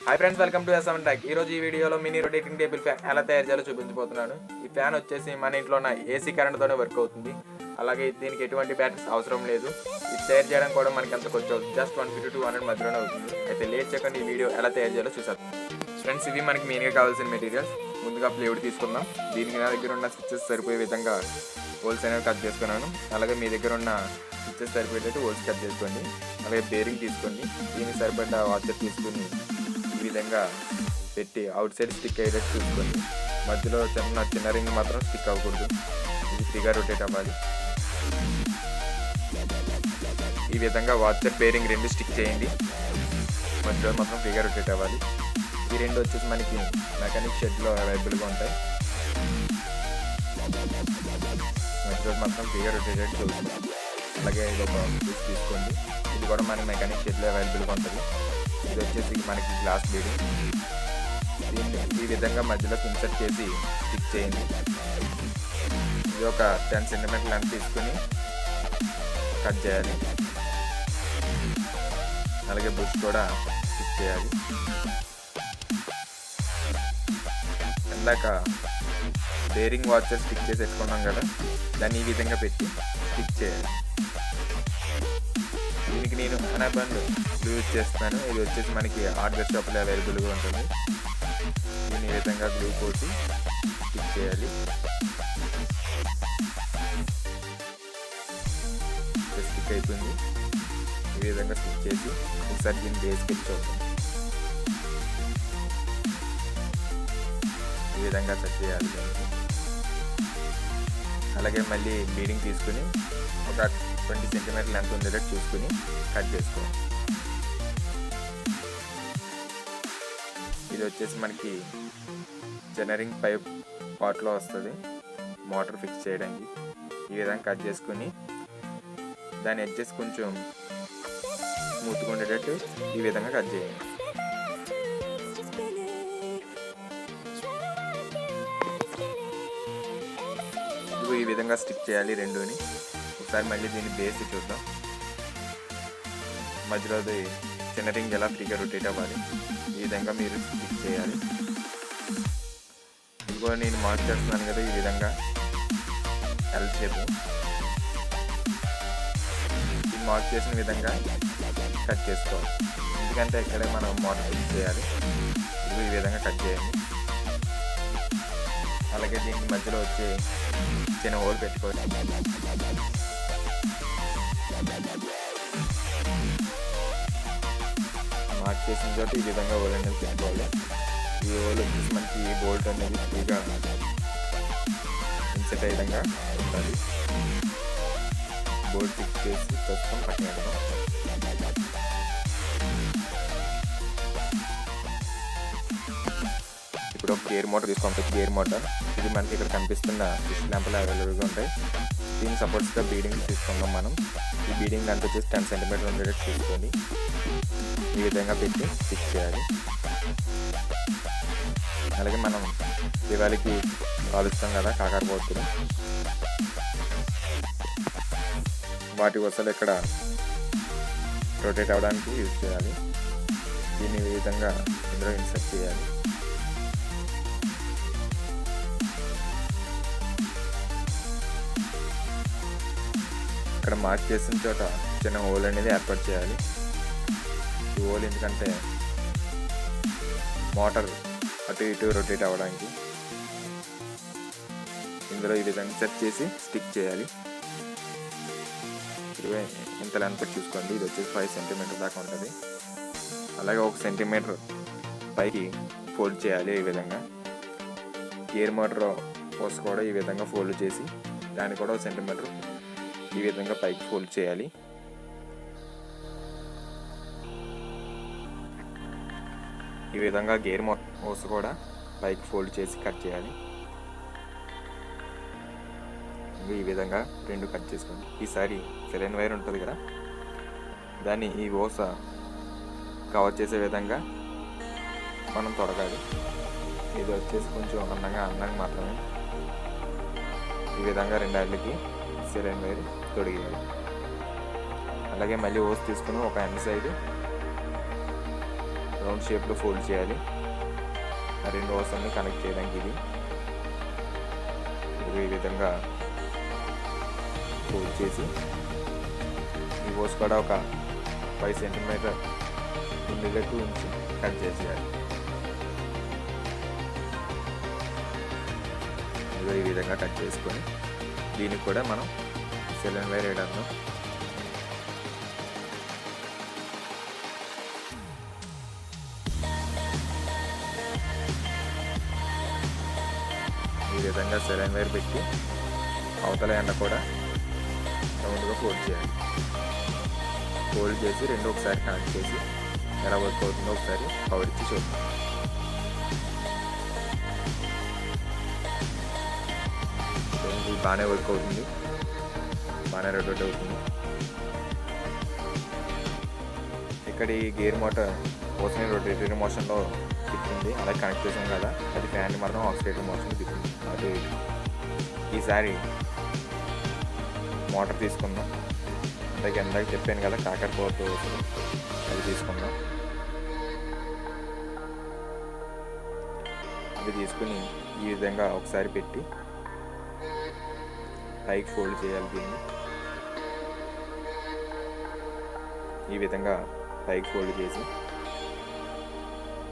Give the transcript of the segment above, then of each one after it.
Hi friends, welcome to S seven tech. ఈరోజు ఈ వీడియోలో మినీ రొటేటింగ్ టేబుల్ ఫ్యాన్ ఎలా తయారు చేయాలో చూపించబోతున్నాను. ఈ ఫ్యాన్ వచ్చేసి మన ఇంట్లో ఉన్న ఏసీ కరెంట్తోనే వర్క్ అవుతుంది. అలాగే దీనికి ఎటువంటి బ్యాటరీస్ అవసరం లేదు. ఇది తయారు చేయడం కూడా మనకి ఎంత ఖర్చు అవుతుంది, జస్ట్ 150 to 200 మధ్యలోనే అవుతుంది. అయితే లేట్ చేయకుండా ఈ వీడియో ఎలా తయారు చేయాలో చూసారు ఫ్రెండ్స్. ఇవి మనకి మెయిన్గా కావాల్సిన మెటీరియల్స్. ముందుగా ప్లేవుడ్ తీసుకుందాం. దీనికి నా దగ్గర ఉన్న స్విచ్చెస్ సరిపోయే విధంగా హోల్స్ అనేవి కట్ చేసుకున్నాను. అలాగే మీ దగ్గర ఉన్న స్విచ్చెస్ సరిపోయేటట్టు హోల్స్ కట్ చేసుకోండి. అలాగే బేరింగ్ తీసుకోండి. దీనికి సరిపడ్డ వాచర్ తీసుకుని ఈ విధంగా పెట్టి అవుట్ సైడ్ స్టిక్ అయ్యేటట్టు చూసుకోండి. మధ్యలో చిన్న రింగ్ మాత్రం స్టిక్ అవ్వకూడదు. ఇది ఫ్రీగా రొటేట్ అవ్వాలి. ఈ విధంగా వాచర్ బేరింగ్ రెండు స్టిక్ చేయండి. మధ్యలో మాత్రం ఫ్రీగా రొటేట్ అవ్వాలి. ఈ రెండు వచ్చేసి మనకి మెకానిక్ షెడ్లో అవైలబుల్గా ఉంటాయి. మధ్యలో మాత్రం ఫ్రీగా రొటేట్ అయ్యేట్టు చూసుకోండి. అలాగే ఇది ఒక పీస్ తీసుకోండి. ఇది కూడా మనకి మెకానిక్ షెడ్లో అవైలబుల్గా ఉంటుంది. ఇది వచ్చేసి మనకి గ్లాస్ బీడింగ్. దీన్ని ఈ విధంగా మధ్యలో ఇన్సర్ట్ చేసి స్టిక్ చేయండి. ఇది ఒక 10 సెంటీమీటర్ లెంత్ తీసుకుని కట్ చేయాలి. అలాగే బుష్ కూడా స్టిక్ చేయాలి. ఇందాక బేరింగ్ వాచర్ స్టిక్ చేసి పెట్టుకున్నాం కదా, దాన్ని ఈ విధంగా పెట్టి స్టిక్ చేయాలి. దీనికి నేను అనాబండ్ యూజ్ చేస్తాను. ఇది వచ్చేసి మనకి హార్డ్వేర్ షాప్లో అవైలబుల్గా ఉంటుంది. దీన్ని ఈ విధంగా గ్లూ పోసి స్టిక్ చేయాలి. స్టిక్ అయిపోయింది. ఈ విధంగా స్టిక్ చేసి ఒకసారి దీన్ని బేస్కి చూద్దాం. ఈ విధంగా సెట్ చేయాలి. అలాగే మళ్ళీ బీడింగ్ తీసుకుని ఒక 20 సెంటీమీటర్ లెంత్ ఉండేటట్టు చూసుకుని కట్ చేసుకోవాలి. ఇది వచ్చేసి మనకి జనరింగ్ పైప్ పార్ట్లో వస్తుంది, మోటార్ ఫిక్స్ చేయడానికి. ఈ విధంగా కట్ చేసుకుని దాని ఎడ్జెస్ కొంచెం స్మూత్గా ఉండేటట్టు ఈ విధంగా కట్ చేయండి. ఈ విధంగా స్టిక్ చేయాలి రెండుని. ఒకసారి మళ్ళీ దీన్ని బేస్ చూద్దాం. మధ్యలోది చిన్న రింగ్ ఎలా ఫ్రీగా రొటేట్ అవ్వాలి, ఈ విధంగా మీరు స్టిక్ చేయాలి. ఇదిగో నేను మార్క్ చేస్తున్నాను కదా, ఈ విధంగా ఎల్ షేప్. ఈ మార్క్ చేసిన విధంగా కట్ చేసుకోవాలి. ఎందుకంటే ఇక్కడే మనం మోటార్ ఫిక్స్ చేయాలి. ఇదిగో ఈ విధంగా కట్ చేయండి. అలాగే దీనికి మధ్యలో వచ్చి చిన్న హోల్ పెట్టుకోవాలి. మార్క్ చేసిన చోట ఈ విధంగా హోల్ అనేది పెట్టుకోవాలి. ఈ హోల్ వచ్చేసి మనకి ఈ బోల్ట్ అనేది ఫ్రీగా ఇన్సెట్ అయ్యే విధంగా ఉండాలి. బోల్ట్ ఫిక్స్ చేసి ప్రస్తుతం పక్కన పెడదాం. ఇప్పుడు ఒక గేర్ మోటార్ తీసుకోండి. గేర్ మోటార్ ఇది మనకి ఇక్కడ కనిపిస్తున్న స్విచ్ ల్యాంపులు అవైలబుల్గా ఉంటాయి. దీని సపోర్ట్స్గా బీడింగ్ తీసుకుందాం మనం. ఈ బీడింగ్ అంతా వచ్చేసి 10 సెంటీమీటర్ ఉండేటట్టు తీసుకోండి. ఈ విధంగా పెట్టి ఫిక్స్ చేయాలి. అలాగే మనం దివాళీకి కాలుస్తాం కదా కాకరపోతులు, వాటి వసలు ఇక్కడ రొటేట్ అవ్వడానికి యూజ్ చేయాలి. దీన్ని ఈ విధంగా ఇందులో ఇన్సర్ట్ చేయాలి. ఇక్కడ మార్క్ చేసిన చోట చిన్న హోల్ అనేది ఏర్పాటు చేయాలి. ఈ హోల్ ఎందుకంటే మోటార్ అటు ఇటు రొటేట్ అవ్వడానికి. ఇందులో ఈ విధంగా సెట్ చేసి స్టిక్ చేయాలి. ఇంత లెంత్ చూసుకోండి. ఇది వచ్చేసి 5 సెంటీమీటర్ దాకా ఉంటుంది. అలాగే 1 సెంటీమీటర్ పైకి ఫోల్డ్ చేయాలి. ఈ విధంగా గేర్ మోటార్ పోస్ట్ కూడా ఈ విధంగా ఫోల్డ్ చేసి దాన్ని కూడా 1 సెంటీమీటర్ ఈ విధంగా పైకి ఫోల్డ్ చేయాలి. ఈ విధంగా గేర్ హోస్ కూడా పైకి ఫోల్డ్ చేసి కట్ చేయాలి. ఈ విధంగా రెండు కట్ చేసుకోండి. ఈసారి సెలైన్ వైర్ ఉంటుంది కదా, దాన్ని ఈ హోస్ కవర్ చేసే విధంగా మనం తొడగాలి. ఇది వచ్చేసి కొంచెం అందంగా మాత్రమే. ఈ విధంగా 2 అడ్లకి సెలైన్ వైర్ తొడిగేయాలి. అలాగే మళ్ళీ హోస్ తీసుకుని ఒక ఎండ్ సైడ్ రౌండ్ షేప్లో ఫోల్డ్ చేయాలి. ఆ 2 హోల్స్ని కనెక్ట్ చేయడానికి ఇది ఈ విధంగా ఫోల్డ్ చేసి ఈ హోల్స్ కూడా ఒక 5 సెంటీమీటర్ ఉండేటట్టు ఉంచి కట్ చేసేయాలి. ఈ విధంగా కట్ చేసుకొని దీనికి కూడా మనం సెలైన్ వైర్ వేయడం ఈ విధంగా సెలైన్ వైర్ పెట్టి అవతల ఎండ కూడా రౌండ్గా ఫోల్డ్ చేయాలి. ఫోల్డ్ చేసి 2 ఒకసారి కనెక్ట్ చేసి ఎలా వర్క్ అవుతుందో ఒకసారి పవర్ ఇచ్చి చూద్దాం. ఇది బాగానే వర్క్ అవుతుంది, బాగానే రొటేట్ అవుతుంది. ఇక్కడ ఈ గేర్ మోటార్ ఓసిని రొటేటరీ మోషన్లో తిప్పింది, అలాగే కనెక్ట్ చేసాం కదా, అది ఫ్యాన్ మాత్రం ఆక్సిలేటరీ మోషన్లో తిప్పింది. అటు ఈసారి మోటార్ తీసుకుందాం. అంటే ఎందాక చెప్పాను కదా కాకరపోతు అది తీసుకుందాం. అది తీసుకుని ఈ విధంగా ఒకసారి పెట్టి పైకి ఫోల్డ్ చేయాలి. దీన్ని ఈ విధంగా పైకి ఫోల్డ్ చేసి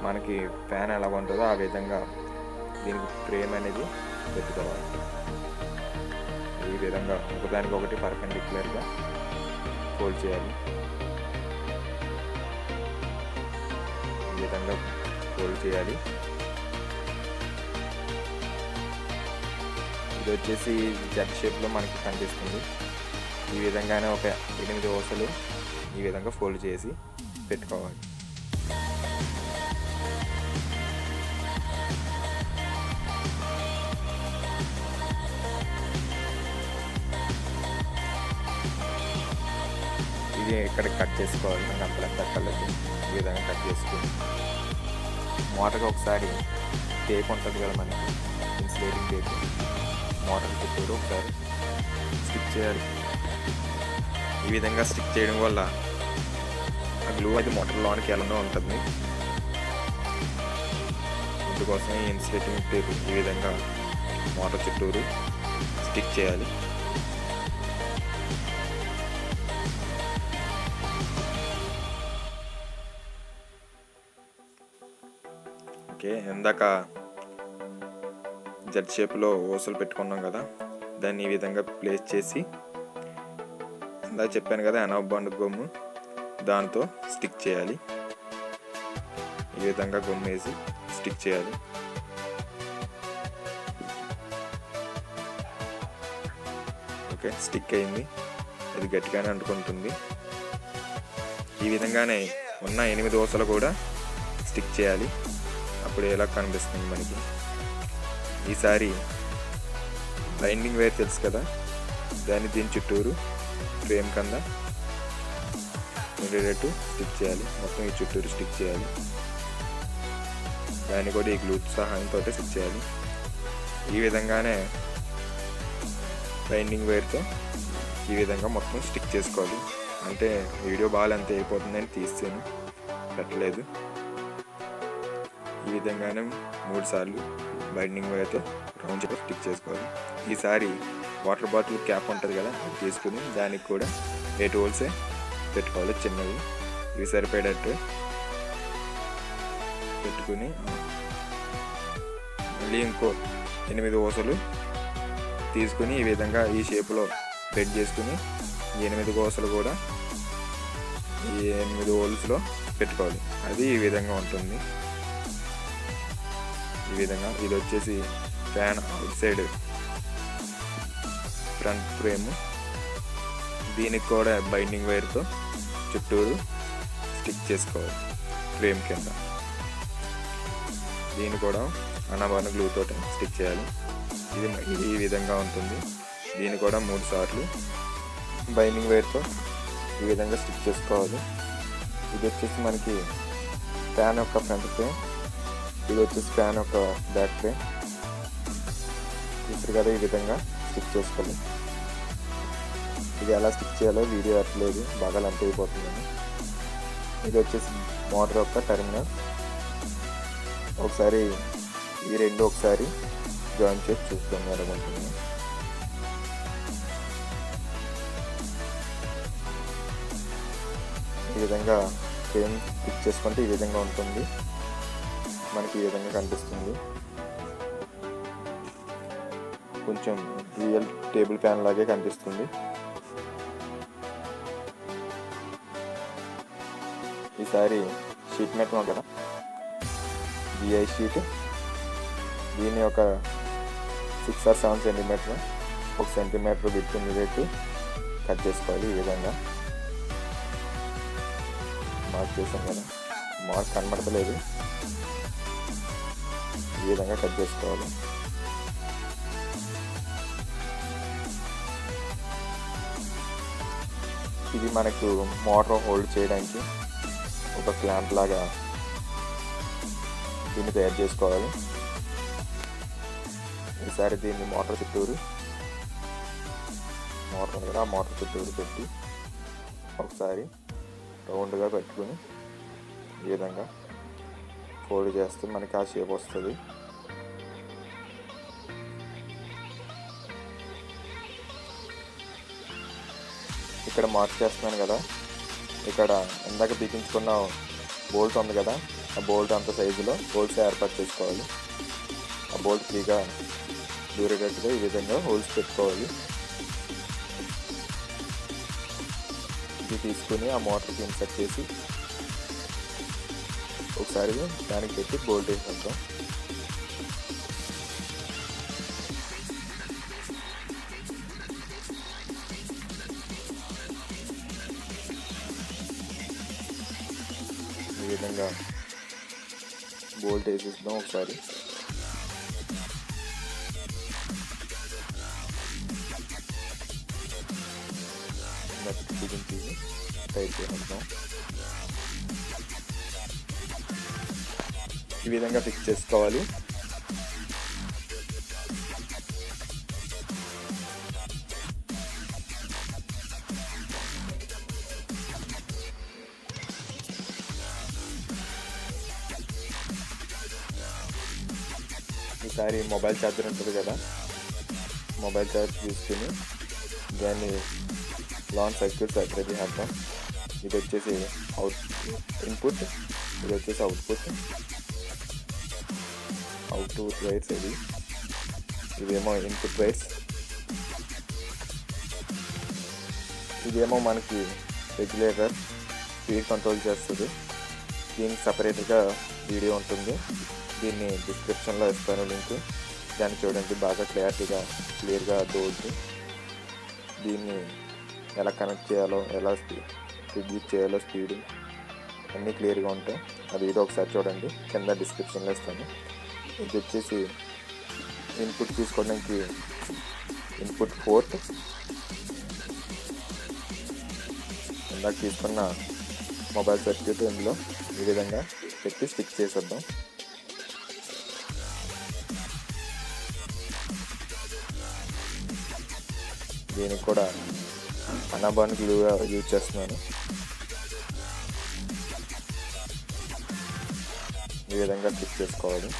మనకి ఫ్యాన్ ఎలా ఉంటుందో ఆ విధంగా దీనికి ఫ్రేమ్ అనేది పెట్టుకోవాలి. ఈ విధంగా ఒకదానికొకటి పర్పెండిక్యులర్గా ఫోల్డ్ చేయాలి. ఈ విధంగా ఫోల్డ్ చేయాలి. ఇది వచ్చేసి జెడ్ షేప్లో మనకి కనిపిస్తుంది. ఈ విధంగానే ఒక 8 వరుసలు ఈ విధంగా ఫోల్డ్ చేసి పెట్టుకోవాలి. ఇది ఇక్కడ కట్ చేసుకోవాలి. నాకు అంత లెక్క అక్కర్లేదు. ఈ విధంగా కట్ చేసుకుని మోటార్కి ఒకసారి టేప్ ఉంటుంది కదా మనకి ఇన్సులేటింగ్ టేప్, మోటార్ చుట్టూరు ఒకసారి స్టిక్ చేయాలి. ఈ విధంగా స్టిక్ చేయడం వల్ల ఆ గ్లూ అది మోటార్ లోనికి వెళ్ళడం ఉంటుంది. అందుకోసం ఈ ఇన్సులేటింగ్ టేప్ ఈ విధంగా మోటార్ చుట్టూరు స్టిక్ చేయాలి. ఓకే, ఇందాక జెడ్ షేప్లో ఓసలు పెట్టుకున్నాం కదా, దాన్ని ఈ విధంగా ప్లేస్ చేసి ఇందాక చెప్పాను కదా ఎనభ బండ్ గమ్ము దాంతో స్టిక్ చేయాలి. ఈ విధంగా గమ్ము వేసి స్టిక్ చేయాలి. ఓకే, స్టిక్ అయింది. ఇది గట్టిగానే అంటుకుంటుంది. ఈ విధంగానే ఉన్న 8 ఓసలు కూడా స్టిక్ చేయాలి. అప్పుడు ఎలా కనిపిస్తుంది మనకి. ఈసారి బైండింగ్ వైర్ తెలుసు కదా, దాన్ని దీని చుట్టూరు ఫ్రేమ్ కింద ఉండేటట్టు స్టిక్ చేయాలి. మొత్తం ఈ చుట్టూరు స్టిక్ చేయాలి. దాన్ని కూడా ఈ గ్లూ సహాయంతో స్టిక్ చేయాలి. ఈ విధంగానే బైండింగ్ వైర్తో ఈ విధంగా మొత్తం స్టిక్ చేసుకోవాలి. అంటే వీడియో బాగా ఎంత అయిపోతుందని తీసాను, పెట్టలేదు. ఈ విధంగానే 3 సార్లు బైండింగ్ వైర్తో రౌండ్ చేసి స్టిక్ చేసుకోవాలి. ఈసారి వాటర్ బాటిల్ క్యాప్ ఉంటుంది కదా, అది తీసుకుని దానికి కూడా 8 హోల్సే పెట్టుకోవాలి. చిన్నవి ఇవి సరిపోయేటట్టు పెట్టుకుని మళ్ళీ ఇంకో 8 ఓసలు తీసుకుని ఈ విధంగా ఈ షేప్లో బెడ్ చేసుకుని ఈ 8 ఓసలు కూడా ఈ 8 హోల్స్లో పెట్టుకోవాలి. అది ఈ విధంగా ఉంటుంది. ఈ విధంగా ఇది వచ్చేసి fan out side front frame. దీనికి కూడా బైండింగ్ వైర్తో చుట్టూరు స్టిక్ చేసుకోవాలి ఫ్రేమ్ కింద. దీన్ని కూడా అన్నబాన గ్లూతో స్టిక్ చేయాలి. ఇది ఈ విధంగా ఉంటుంది. దీన్ని కూడా 3 సార్లు బైండింగ్ వైర్తో ఈ విధంగా స్టిక్ చేసుకోవాలి. ఇది వచ్చేసి మనకి ఫ్యాన్ యొక్క ఫ్రంట్ ఫ్రేమ్, ఇది వచ్చేసి ఫ్యాన్ యొక్క బ్యాక్ ఫ్రేమ్. చూసారు కదా, ఈ విధంగా స్టిక్ చేసుకోవాలి. ఇది ఎలా స్టిక్ చేయాలో వీడియో అట్లేదు, బాగా లెంత్ అయిపోతుందని. ఇది వచ్చేసి మోటార్ యొక్క టెర్మినల్. ఒకసారి ఈ రెండు ఒకసారి జాయిన్ చేసి చూస్తాం ఎలాగుంటుంది. ఈ విధంగా ఫ్రేమ్ ఫిక్స్ చేసుకుంటే ఈ విధంగా ఉంటుంది, మనకి ఈ విధంగా కనిపిస్తుంది. కొంచెం రియల్ టేబుల్ ఫ్యాన్ లాగే కనిపిస్తుంది. ఈసారి షీట్ మెటల్ ఉంది కదా, జిఐ షీట్, దీన్ని ఒక 6 or 7 సెంటీమీటర్, 1 సెంటీమీటర్ విడ్త్ పెట్టి కట్ చేసుకోవాలి. ఈ విధంగా మార్క్ చేసాం కదా, మార్క్ కనబడతలేదు, ఈ విధంగా కట్ చేసుకోవాలి. ఇది మనకు మోటార్ హోల్డ్ చేయడానికి ఒక క్లాంప్ లాగా దీన్ని తయారు చేసుకోవాలి. ఈసారి దీన్ని మోటార్ చుట్టూరు, మోటార్ ఉంది కదా, ఆ మోటార్ చుట్టూరు పెట్టి ఒకసారి రౌండ్గా పెట్టుకుని ఈ విధంగా ఫోల్డ్ చేస్తే మనకి ఆ షేప్ వస్తుంది. ఇక్కడ మార్క్ చేస్తున్నాను కదా, ఇక్కడ ఇందాక బిగించుకున్న బోల్ట్ ఉంది కదా, ఆ బోల్ట్ అంత సైజులో బోల్ట్స్ ఏర్పాటు చేసుకోవాలి. ఆ బోల్ట్ ఫ్రీగా దూరేటట్టుగా ఈ విధంగా హోల్స్ పెట్టుకోవాలి. ఇది తీసుకుని ఆ మోటార్కి ఇన్సర్ట్ చేసి ఒకసారి దానికి పెట్టి బోల్ట్ వేసేద్దాం. ఈ విధంగా బోల్ట్ వేసేద్దాం ఒకసారి. బిగించి టైట్ చేసేద్దాం. ఈ విధంగా ఫిక్స్ చేసుకోవాలి. ఈసారి మొబైల్ ఛార్జర్ ఉంటుంది కదా, మొబైల్ ఛార్జర్ తీసుకుని దాన్ని లాంగ్ సర్క్యూట్ సెపరేట్ చేద్దాం. ఇది వచ్చేసి ఇన్పుట్, ఇది వచ్చేసి అవుట్పుట్ వైర్స్. ఇవేమో ఇన్పుట్ వైర్స్, ఇదేమో మనకి రెగ్యులేటర్ స్పీడ్ కంట్రోల్ చేస్తుంది. దీనికి సపరేట్గా వీడియో ఉంటుంది, దీన్ని డిస్క్రిప్షన్లో ఇస్తాను లింక్, దాన్ని చూడండి, బాగా క్లియర్గా అర్థమవుతుంది. దీన్ని ఎలా కనెక్ట్ చేయాలో, ఎలా రిడ్యూస్ చేయాలో స్పీడ్ అన్నీ క్లియర్గా ఉంటాయి. ఆ వీడియో ఒకసారి చూడండి, కింద డిస్క్రిప్షన్లో ఇస్తాను. ఇది వచ్చేసి ఇన్పుట్ తీసుకోవడానికి ఇన్పుట్ పోర్ట్, ఇందాక తీసుకున్న మొబైల్ సర్క్యూట్ ఇందులో ఈ విధంగా పెట్టి స్టిక్ చేసేద్దాం. దీనికి కూడా అనాబాన్ గ్లూగా యూజ్ చేస్తున్నాను. ఈ విధంగా స్టిక్ చేసుకోవాలి.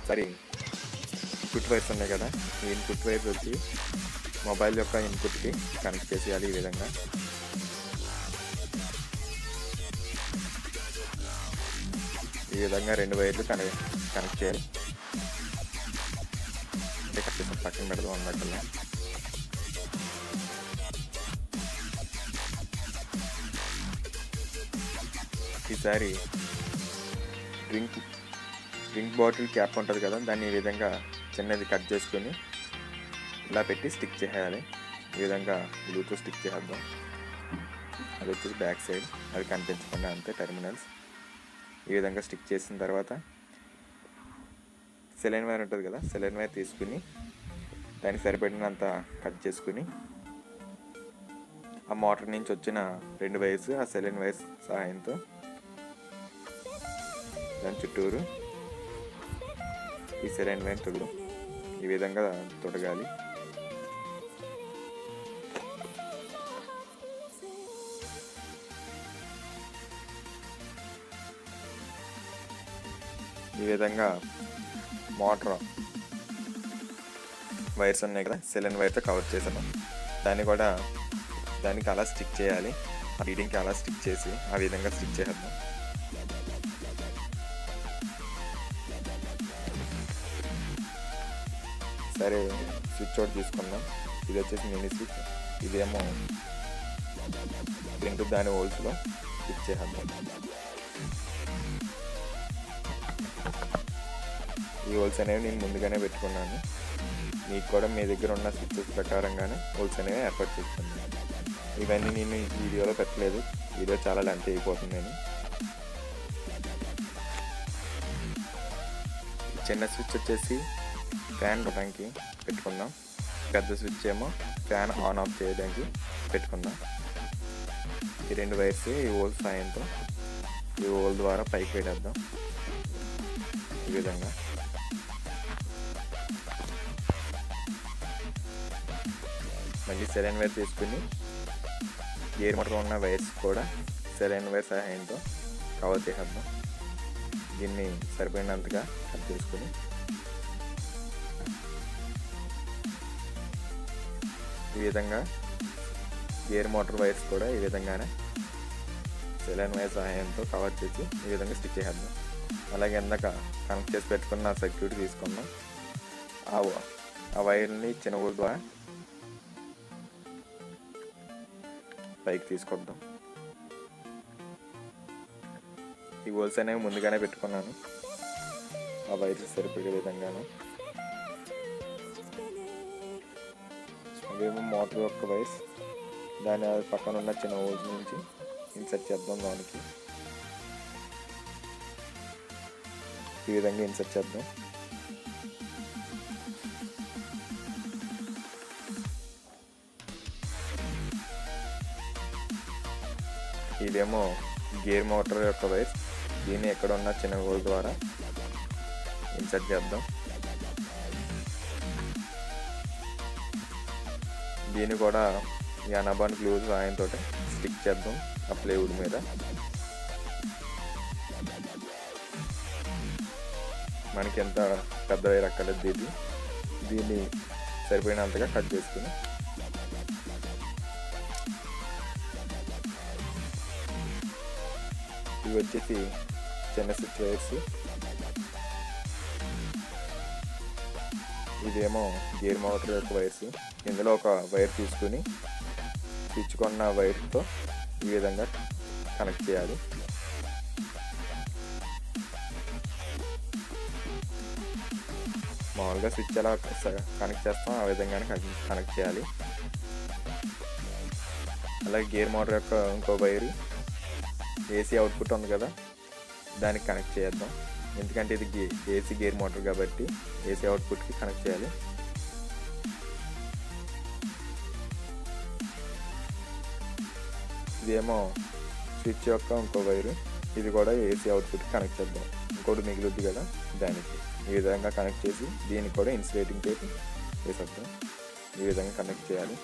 సరే, ఇన్పుట్ వైర్స్ ఉన్నాయి కదా, ఈ ఇన్పుట్ వైర్స్ వచ్చి మొబైల్ యొక్క ఇన్పుట్కి కనెక్ట్ చేసేయాలి. ఈ విధంగా రెండు వైర్లు కనెక్ట్ చేయాలి. పక్కన పెడదాం అన్నట్టుగా. ఈసారి డ్రింక్ బాటిల్ క్యాప్ ఉంటుంది కదా, దాన్ని ఈ విధంగా చిన్నది కట్ చేసుకొని ఇలా పెట్టి స్టిక్ చేయాలి. ఈ విధంగా గ్లూతో స్టిక్ చేద్దాం. అది వచ్చేసి బ్యాక్ సైడ్, అది కనిపించకుండా అంతే టెర్మినల్స్. ఈ విధంగా స్టిక్ చేసిన తర్వాత సెలైన్ వైర్ ఉంటుంది కదా, సెలైన్ వైర్ తీసుకుని దానికి సరిపడినంత కట్ చేసుకుని ఆ మోటార్ నుంచి వచ్చిన 2 వైర్స్ ఆ సెలైన్ వైర్స్ సహాయంతో దాని చుట్టూరు ఈ సెలైన్ వైర్ ఈ విధంగా తొడగాలి. ఈ విధంగా మోటార్ వైర్స్ ఉన్నాయి కదా, సెలెన్ వైర్తో కవర్ చేసాను. దానికి అలా స్టిక్ చేయాలి. ఆ రీడింగ్కి అలా స్టిక్ చేసి ఆ విధంగా స్టిక్ చేద్దాం. సరే, స్విచ్ ఒకటి తీసుకుందాం. ఇది వచ్చేసి మినీ స్విచ్. ఇదేమో రెండు దాని హోల్స్లో స్టిక్ చేద్దాం. ఈ హోల్స్ అనేవి నేను ముందుగానే పెట్టుకున్నాను. మీకు కూడా మీ దగ్గర ఉన్న స్విచ్చెస్ ప్రకారంగానే హోల్స్ అనేవి ఏర్పాటు చేసుకున్నాను. ఇవన్నీ నేను ఈ వీడియోలో పెట్టలేదు, వీడియో చాలా లెంత్ అయిపోతుంది. నేను చిన్న స్విచ్ వచ్చేసి ఫ్యాన్ పెట్టడానికి పెట్టుకుందాం. పెద్ద స్విచ్ ఏమో ఫ్యాన్ ఆన్ ఆఫ్ చేయడానికి పెట్టుకుందాం. ఈ రెండు వైర్స్ ఈ హోల్ సాయంతో ఈ హోల్ ద్వారా పైకి పెట్టేద్దాం. ఈ విధంగా మళ్ళీ సెలైన్ వైర్ తీసుకుని గేర్ మోటార్ ఉన్న వైర్స్ కూడా సెలైన్ వైర్ సహాయంతో కవర్ చేసేద్దాం. దీన్ని సరిపోయినంతగా కట్ చేసుకుని ఈ విధంగా గేర్ మోటార్ వైర్స్ కూడా ఈ విధంగానే సెలైన్ వైర్ సహాయంతో కవర్ చేసి ఈ విధంగా స్టిక్ చేసేద్దాం. అలాగే ఇందాక కనెక్ట్ చేసి పెట్టుకున్న సర్క్యూట్ తీసుకుందాం. ఆ వైర్ని చిన్న హోల్ ద్వారా పైకి తీసుకొద్దాం. ఈ హోల్స్ అనేవి ముందుగానే పెట్టుకున్నాను, ఆ వైర్స్ సరిపోయే విధంగాను. అవేమో మోటార్ యొక్క వైర్స్, దాని పక్కన ఉన్న చిన్న హోల్స్ నుంచి ఇన్సర్ట్ చేద్దాం. దానికి ఈ విధంగా ఇన్సర్ట్ చేద్దాం. ఇదేమో గేర్ మోటార్ యొక్క వైర్స్, దీన్ని ఎక్కడ ఉన్న చిన్న హోల్ ద్వారా ఇన్సర్ట్ చేద్దాం. దీన్ని కూడా ఈ అనబాన్ గ్లూ సాయంతో స్టిక్ చేద్దాం ఆ ప్లేవుడ్ మీద. మనకి ఎంత పెద్ద వైర్ అక్కర్లేదు, దీన్ని సరిపోయినంతగా కట్ చేసుకుని ఇవి వచ్చేసి చిన్న స్విచ్ వైర్స్. ఇదేమో గేర్ మోటార్ యొక్క వైర్స్. ఇందులో ఒక వైర్ తీసుకుని స్విచ్ కొన్న వైర్తో ఈ విధంగా కనెక్ట్ చేయాలి. మామూలుగా స్విచ్ ఎలా కనెక్ట్ చేస్తాం ఆ విధంగానే కనెక్ట్ చేయాలి. అలాగే గేర్ మోటార్ యొక్క ఇంకో వైరు ఏసీ అవుట్పుట్ ఉంది కదా, దానికి కనెక్ట్ చేద్దాం. ఎందుకంటే ఇది ఏసీ గేర్ మోటార్ కాబట్టి ఏసీ అవుట్పుట్కి కనెక్ట్ చేయాలి. ఇదేమో స్విచ్ యొక్క ఇంకో వైరు, ఇది కూడా ఏసీ అవుట్పుట్కి కనెక్ట్ చేద్దాం. ఇంకోటి మిగులుద్ది కదా, దానికి ఈ విధంగా కనెక్ట్ చేసి దీనికి కూడా ఇన్సులేటింగ్ టేప్ వేసేద్దాం. ఈ విధంగా కనెక్ట్ చేయాలి.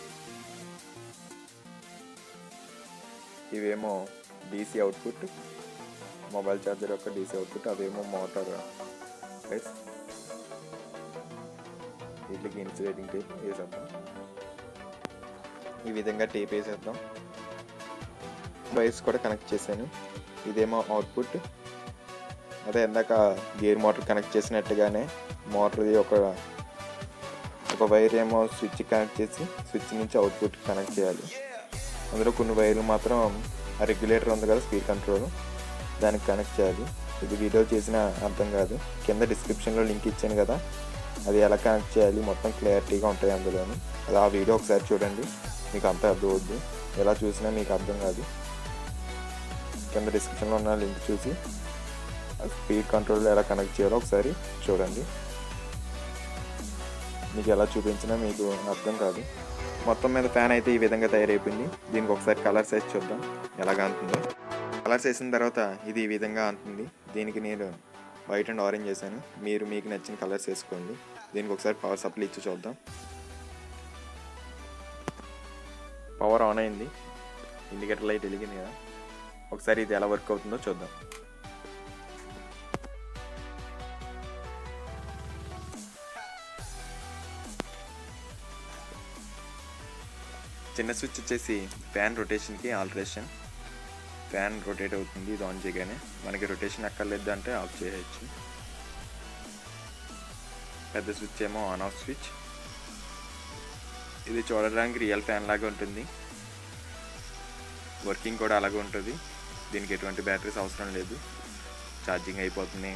ఇవేమో డీసీ అవుట్పుట్, మొబైల్ ఛార్జర్ యొక్క డీసీ అవుట్పుట్. అవేమో మోటార్ వైర్స్, వీటికి ఇన్సులేటింగ్ టేప్ వేసేద్దాం. ఈ విధంగా టేప్ వేసేద్దాం. వైర్స్ కూడా కనెక్ట్ చేశాను. ఇదేమో అవుట్పుట్, అదే ఇందాక గేర్ మోటార్ కనెక్ట్ చేసినట్టుగానే మోటార్ది ఒక వైర్ ఏమో స్విచ్ కనెక్ట్ చేసి స్విచ్ నుంచి అవుట్పుట్ కనెక్ట్ చేయాలి. అందులో కొన్ని వైర్లు మాత్రం ఆ రెగ్యులేటర్ ఉంది కదా, స్పీడ్ కంట్రోల్, దానికి కనెక్ట్ చేయాలి. ఇది వీడియో చేసిన అర్థం కాదు, కింద డిస్క్రిప్షన్లో లింక్ ఇచ్చాను కదా, అది ఎలా కనెక్ట్ చేయాలి మొత్తం క్లారిటీగా ఉంటాయి అందులోని. అది ఆ వీడియో ఒకసారి చూడండి, మీకు అంతా అర్థం అవుద్ది. ఎలా చూసినా మీకు అర్థం కాదు, కింద డిస్క్రిప్షన్లో ఉన్న లింక్ చూసి స్పీడ్ కంట్రోల్ ఎలా కనెక్ట్ చేయాలో ఒకసారి చూడండి. మీకు ఎలా చూపించినా మీకు అర్థం కాదు. మొత్తం మీద ఫ్యాన్ అయితే ఈ విధంగా తయారైపోయింది. దీనికి ఒకసారి కలర్స్ వేసి చూద్దాం ఎలాగా అంటుందో. కలర్స్ వేసిన తర్వాత ఇది ఈ విధంగా అంటుంది. దీనికి నేను వైట్ అండ్ ఆరెంజ్ వేసాను, మీరు మీకు నచ్చిన కలర్స్ వేసుకోండి. దీనికి ఒకసారి పవర్ సప్లై ఇచ్చి చూద్దాం. పవర్ ఆన్ అయింది, ఇండికేటర్ లైట్ వెలిగింది కదా. ఒకసారి ఇది ఎలా వర్క్ అవుతుందో చూద్దాం. చిన్న స్విచ్ వచ్చేసి ఫ్యాన్ రొటేషన్కి ఆల్టరేషన్. ఫ్యాన్ రొటేట్ అవుతుంది ఇది ఆన్ చేయగానే. మనకి రొటేషన్ అక్కర్లేదు అంటే ఆఫ్ చేయొచ్చు. పెద్ద స్విచ్ ఏమో ఆన్ ఆఫ్ స్విచ్. ఇది చూడడానికి రియల్ ఫ్యాన్ లాగా ఉంటుంది, వర్కింగ్ కూడా అలాగే ఉంటుంది. దీనికి ఎటువంటి బ్యాటరీస్ అవసరం లేదు, ఛార్జింగ్ అయిపోతుంది,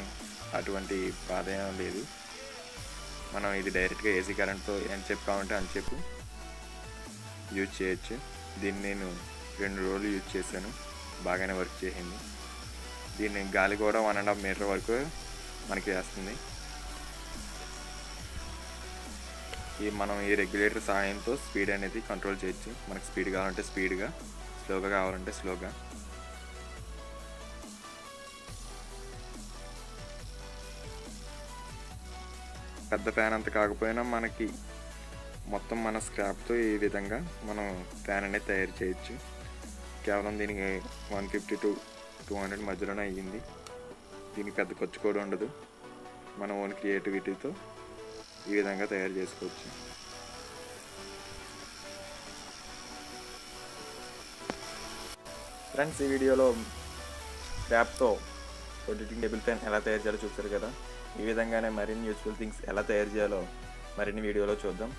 అటువంటి బాధ ఏం లేదు. మనం ఇది డైరెక్ట్గా ఏసీ కరెంట్తో ఎంతసేపు కావాలంటే అంతసేపు యూజ్ చేయొచ్చు. దీన్ని నేను 2 రోజులు యూజ్ చేశాను, బాగానే వర్క్ చేసింది. దీన్ని గాలి కూడా 1.5 మీటర్ వరకు మనకి వేస్తుంది. మనం ఈ రెగ్యులేటర్ సహాయంతో స్పీడ్ అనేది కంట్రోల్ చేయొచ్చు. మనకి స్పీడ్ కావాలంటే స్పీడ్గా, స్లోగా కావాలంటే స్లోగా. పెద్ద ఫ్యాన్ అంత కాకపోయినా మనకి మొత్తం మన స్క్రాప్తో ఈ విధంగా మనం ఫ్యాన్ అనేది తయారు చేయొచ్చు. కేవలం దీనికి 150 to 200 మధ్యలోనే అయ్యింది. దీనికి పెద్ద ఖర్చు కూడా ఉండదు. మన ఓన్ క్రియేటివిటీతో ఈ విధంగా తయారు చేసుకోవచ్చు. ఫ్రెండ్స్, ఈ వీడియోలో ట్యాప్తో రొటేటింగ్ టేబుల్ ఫ్యాన్ ఎలా తయారు చేయాలో చూస్తారు కదా. ఈ విధంగానే మరిన్ని యూస్ఫుల్ థింగ్స్ ఎలా తయారు చేయాలో మరిన్ని వీడియోలో చూద్దాం.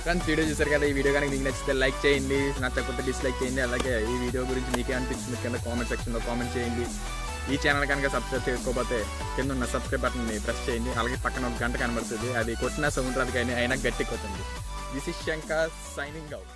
ఫ్రెండ్స్, వీడియో చూసారు కదా. ఈ వీడియో కానీ మీకు నచ్చితే లైక్ చేయండి, నచ్చకపోతే డిస్లైక్ చేయండి. అలాగే ఈ వీడియో గురించి మీకే అనిపించింది కింద కామెంట్ సెక్షన్లో కామెంట్ చేయండి. ఈ ఛానల్ కనుక సబ్స్క్రైబ్ చేసుకోకపోతే కింద ఉన్న సబ్స్క్రైబ్ బటన్ని ప్రెస్ చేయండి. అలాగే పక్కన ఒక గంట కనబడుతుంది, అది కొట్టినా సౌండ్ రాదు కానీ అయినా గట్టి కొట్టండి. This is Shankar signing out.